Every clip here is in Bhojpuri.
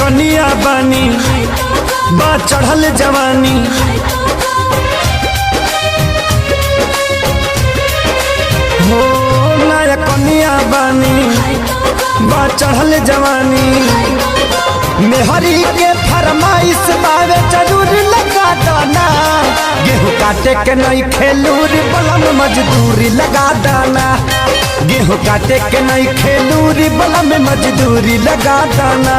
कनिया बानी बा चढ़ल जवानी हो नया कनिया बानी बा चढ़ल जवानी मेहरी के फरमाइश बावे जरूर लगा दाना गेहूँ काटे के नहीं खेलूर बलम मजदूरी लगा दाना गेहूँ काटे के नहीं खेलूरी बलम मजदूरी लगा दाना।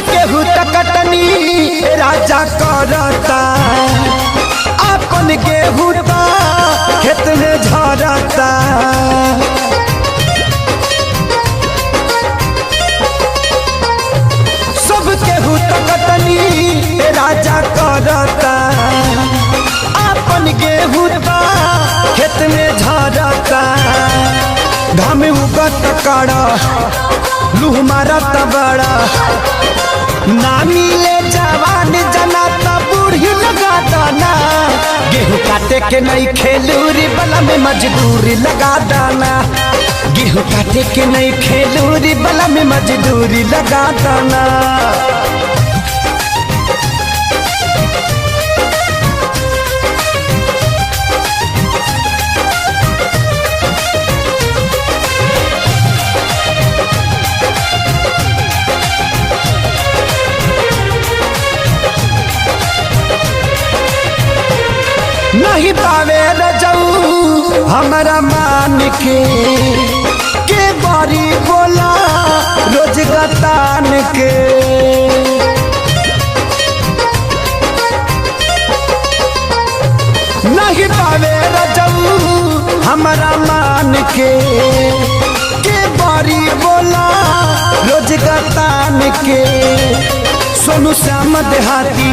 केहू कटनी राजा करता अपन गेहूँ खेत में झरता सब केहू कटनी राजा करता अपन गेहूँ खेत में झरता घाम उगत कड़ा लूह मारत बड़ा ना मिले जवान जना तो बूढ़ी लगा दाना गेहूँ काटे के नहीं खेलूरी बला में मजदूरी लगा दाना गेहूँ काटे के नहीं खेलूरी बला में मजदूरी लगा दाना। नहीं पावे रजऊ हमारा मान के बारी बोला रोज गतान के नहीं पावे रजऊ हमारा मान के बारी बोला रोज गतान के सोनू श्याम देहाती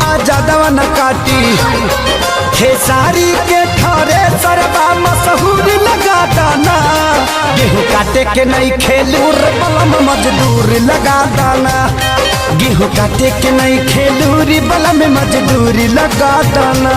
आजादवा न काटी खेसारी के ठरे सरबा मशहूरी लगा दाना गेहूँ काटे के नहीं खेलूर बलम मजदूर लगा दाना गेहूँ काटे के नहीं खेलूरी बलम मजदूरी लगा दाना।